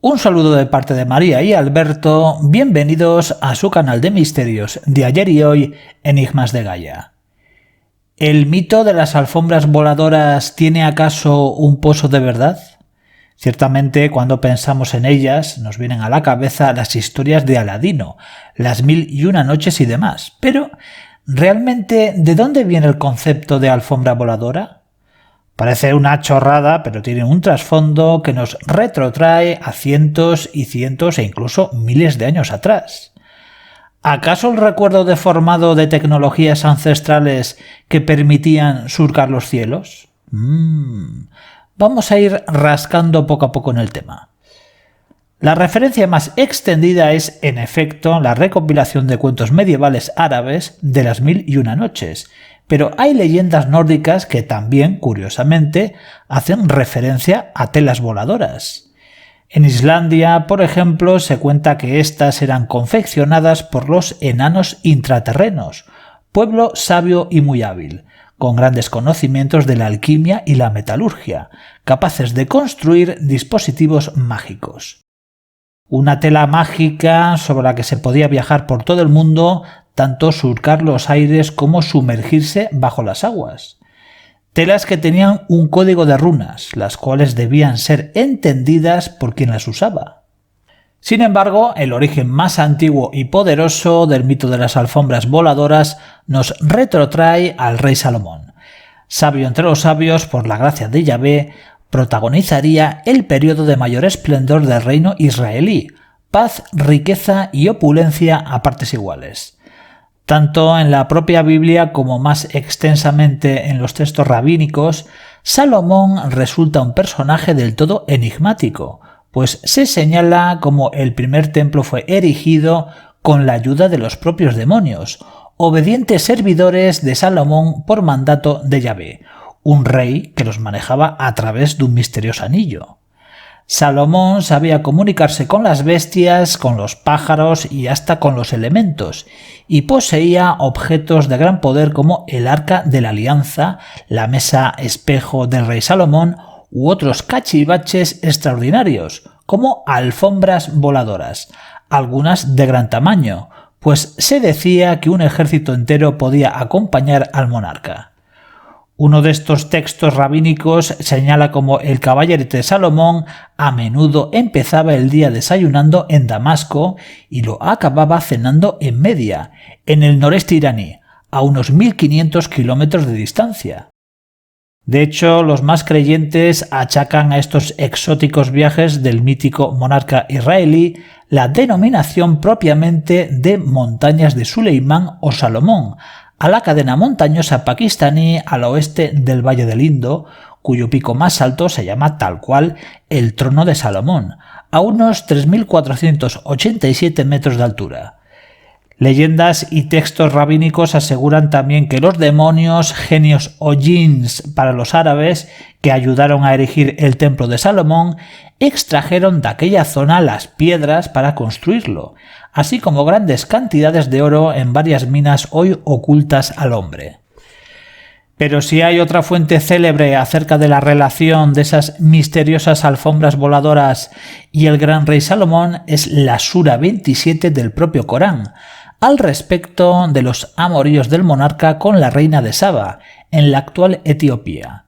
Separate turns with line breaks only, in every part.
Un saludo de parte de María y Alberto, bienvenidos a su canal de misterios de ayer y hoy, Enigmas de Gaia. ¿El mito de las alfombras voladoras tiene acaso un pozo de verdad? Ciertamente, cuando pensamos en ellas, nos vienen a la cabeza las historias de Aladino, las 1001 noches y demás. Pero, ¿realmente de dónde viene el concepto de alfombra voladora? Parece una chorrada, pero tiene un trasfondo que nos retrotrae a cientos y cientos e incluso miles de años atrás. ¿Acaso el recuerdo deformado de tecnologías ancestrales que permitían surcar los cielos? Vamos a ir rascando poco a poco en el tema. La referencia más extendida es, en efecto, la recopilación de cuentos medievales árabes de las 1001 noches, pero hay leyendas nórdicas que también, curiosamente, hacen referencia a telas voladoras. En Islandia, por ejemplo, se cuenta que éstas eran confeccionadas por los enanos intraterrenos, pueblo sabio y muy hábil, con grandes conocimientos de la alquimia y la metalurgia, capaces de construir dispositivos mágicos. Una tela mágica sobre la que se podía viajar por todo el mundo, tanto surcar los aires como sumergirse bajo las aguas. Telas que tenían un código de runas, las cuales debían ser entendidas por quien las usaba. Sin embargo, el origen más antiguo y poderoso del mito de las alfombras voladoras nos retrotrae al rey Salomón. Sabio entre los sabios, por la gracia de Yahvé, protagonizaría el periodo de mayor esplendor del reino israelí, paz, riqueza y opulencia a partes iguales. Tanto en la propia Biblia como más extensamente en los textos rabínicos, Salomón resulta un personaje del todo enigmático, pues se señala como el primer templo fue erigido con la ayuda de los propios demonios, obedientes servidores de Salomón por mandato de Yahvé, un rey que los manejaba a través de un misterioso anillo. Salomón sabía comunicarse con las bestias, con los pájaros y hasta con los elementos, y poseía objetos de gran poder como el Arca de la Alianza, la mesa espejo del rey Salomón u otros cachivaches extraordinarios, como alfombras voladoras, algunas de gran tamaño, pues se decía que un ejército entero podía acompañar al monarca. Uno de estos textos rabínicos señala como el caballerete de Salomón a menudo empezaba el día desayunando en Damasco y lo acababa cenando en Media, en el noreste iraní, a unos 1500 kilómetros de distancia. De hecho, los más creyentes achacan a estos exóticos viajes del mítico monarca israelí la denominación propiamente de montañas de Suleimán o Salomón, a la cadena montañosa pakistaní al oeste del Valle del Indo, cuyo pico más alto se llama tal cual el Trono de Salomón, a unos 3.487 metros de altura. Leyendas y textos rabínicos aseguran también que los demonios, genios o jinns para los árabes, que ayudaron a erigir el templo de Salomón, extrajeron de aquella zona las piedras para construirlo, así como grandes cantidades de oro en varias minas hoy ocultas al hombre. Pero si hay otra fuente célebre acerca de la relación de esas misteriosas alfombras voladoras y el gran rey Salomón, es la Sura 27 del propio Corán, al respecto de los amoríos del monarca con la reina de Saba, en la actual Etiopía.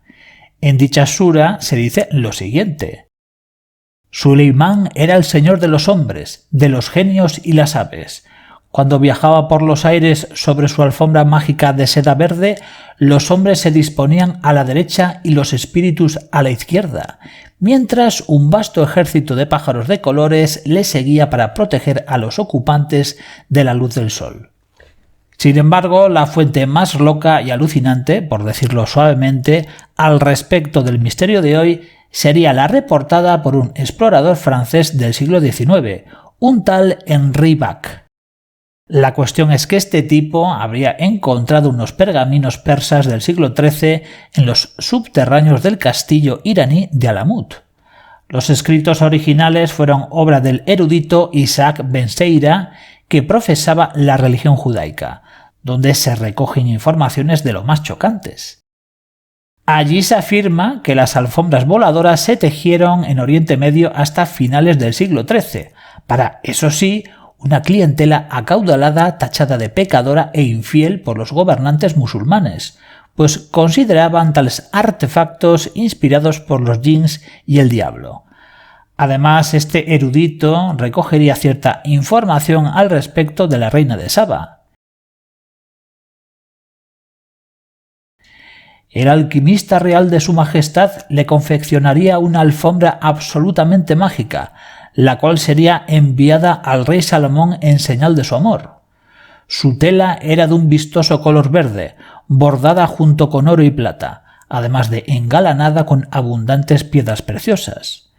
En dicha sura se dice lo siguiente: Suleimán era el señor de los hombres, de los genios y las aves. Cuando viajaba por los aires sobre su alfombra mágica de seda verde, los hombres se disponían a la derecha y los espíritus a la izquierda, mientras un vasto ejército de pájaros de colores le seguía para proteger a los ocupantes de la luz del sol. Sin embargo, la fuente más loca y alucinante, por decirlo suavemente, al respecto del misterio de hoy, sería la reportada por un explorador francés del siglo XIX, un tal Henri Bach. La cuestión es que este tipo habría encontrado unos pergaminos persas del siglo XIII en los subterráneos del castillo iraní de Alamut. Los escritos originales fueron obra del erudito Isaac Ben Seira, que profesaba la religión judaica, donde se recogen informaciones de lo más chocantes. Allí se afirma que las alfombras voladoras se tejieron en Oriente Medio hasta finales del siglo XIII, para, eso sí, una clientela acaudalada tachada de pecadora e infiel por los gobernantes musulmanes, pues consideraban tales artefactos inspirados por los jinns y el diablo. Además, este erudito recogería cierta información al respecto de la reina de Saba. El alquimista real de su majestad le confeccionaría una alfombra absolutamente mágica, la cual sería enviada al rey Salomón en señal de su amor. Su tela era de un vistoso color verde, bordada junto con oro y plata, además de engalanada con abundantes piedras preciosas.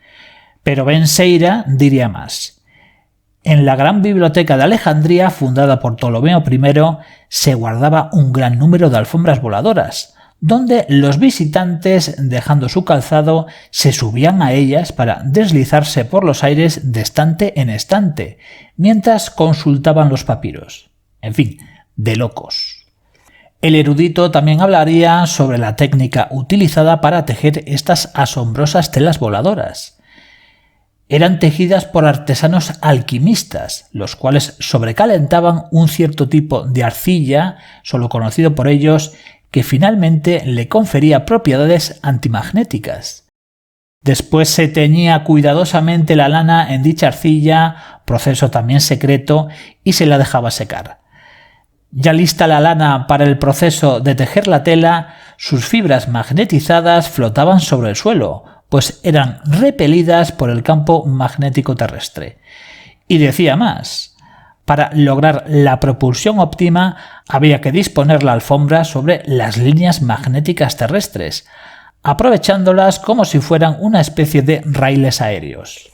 Pero Ben Seira diría más. En la gran biblioteca de Alejandría, fundada por Ptolomeo I, se guardaba un gran número de alfombras voladoras, donde los visitantes, dejando su calzado, se subían a ellas para deslizarse por los aires de estante en estante, mientras consultaban los papiros. En fin, de locos. El erudito también hablaría sobre la técnica utilizada para tejer estas asombrosas telas voladoras. Eran tejidas por artesanos alquimistas, los cuales sobrecalentaban un cierto tipo de arcilla, solo conocido por ellos, que finalmente le confería propiedades antimagnéticas. Después se teñía cuidadosamente la lana en dicha arcilla, proceso también secreto, y se la dejaba secar. Ya lista la lana para el proceso de tejer la tela, sus fibras magnetizadas flotaban sobre el suelo, pues eran repelidas por el campo magnético terrestre. Y decía más. Para lograr la propulsión óptima había que disponer la alfombra sobre las líneas magnéticas terrestres, aprovechándolas como si fueran una especie de raíles aéreos.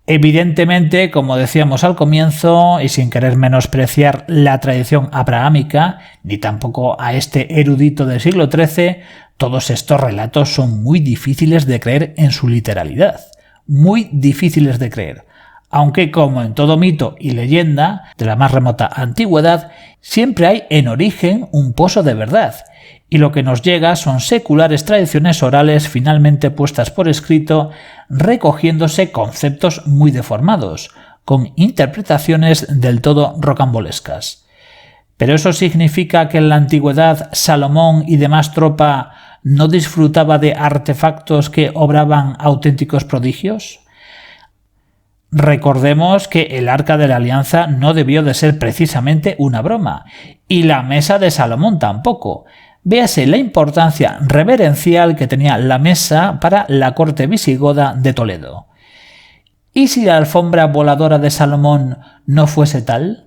Evidentemente, como decíamos al comienzo, y sin querer menospreciar la tradición abrahámica, ni tampoco a este erudito del siglo XIII, todos estos relatos son muy difíciles de creer en su literalidad, muy difíciles de creer. Aunque, como en todo mito y leyenda de la más remota antigüedad, siempre hay en origen un pozo de verdad, y lo que nos llega son seculares tradiciones orales finalmente puestas por escrito, recogiéndose conceptos muy deformados, con interpretaciones del todo rocambolescas. ¿Pero eso significa que en la antigüedad Salomón y demás tropa no disfrutaba de artefactos que obraban auténticos prodigios? Recordemos que el Arca de la Alianza no debió de ser precisamente una broma, y la mesa de Salomón tampoco. Véase la importancia reverencial que tenía la mesa para la corte visigoda de Toledo. ¿Y si la alfombra voladora de Salomón no fuese tal?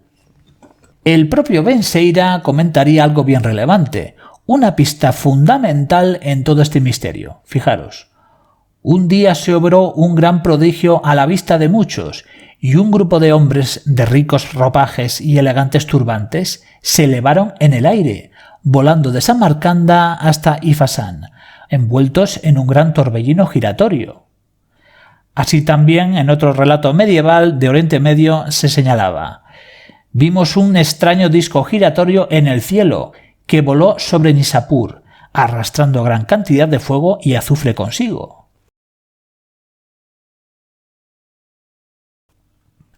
El propio Ben Seira comentaría algo bien relevante, una pista fundamental en todo este misterio. Fijaros. Un día se obró un gran prodigio a la vista de muchos, y un grupo de hombres de ricos ropajes y elegantes turbantes se elevaron en el aire, volando de Samarcanda hasta Ifasán, envueltos en un gran torbellino giratorio. Así también en otro relato medieval de Oriente Medio se señalaba: vimos un extraño disco giratorio en el cielo que voló sobre Nishapur, arrastrando gran cantidad de fuego y azufre consigo.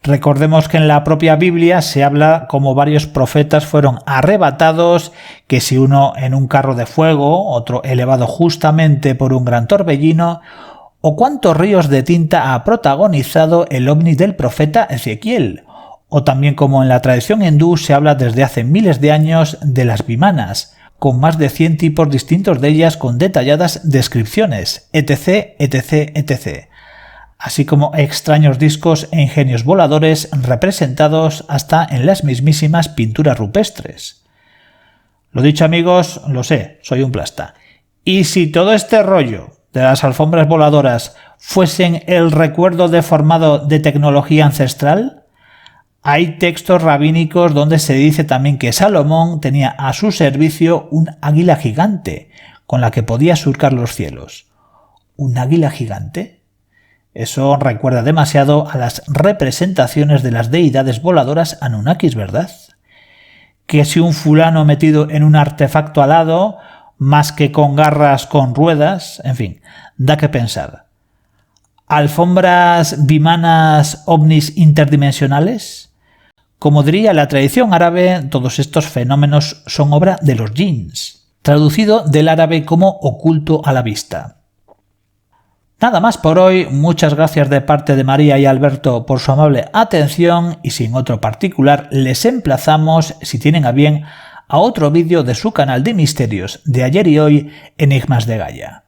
Recordemos que en la propia Biblia se habla como varios profetas fueron arrebatados, que si uno en un carro de fuego, otro elevado justamente por un gran torbellino, o cuántos ríos de tinta ha protagonizado el ovni del profeta Ezequiel, o también como en la tradición hindú se habla desde hace miles de años de las vimanas, con más de 100 tipos distintos de ellas con detalladas descripciones, etc., etc., etc., así como extraños discos e ingenios voladores representados hasta en las mismísimas pinturas rupestres. Lo dicho, amigos, lo sé, soy un plasta. ¿Y si todo este rollo de las alfombras voladoras fuesen el recuerdo deformado de tecnología ancestral? Hay textos rabínicos donde se dice también que Salomón tenía a su servicio un águila gigante, con la que podía surcar los cielos. ¿Un águila gigante? Eso recuerda demasiado a las representaciones de las deidades voladoras Anunnakis, ¿verdad? Que si un fulano metido en un artefacto alado, más que con garras con ruedas, en fin, da que pensar. ¿Alfombras bimanas ovnis interdimensionales? Como diría la tradición árabe, todos estos fenómenos son obra de los jinns, traducido del árabe como oculto a la vista. Nada más por hoy, muchas gracias de parte de María y Alberto por su amable atención y sin otro particular les emplazamos, si tienen a bien, a otro vídeo de su canal de misterios de ayer y hoy, Enigmas de Gaia.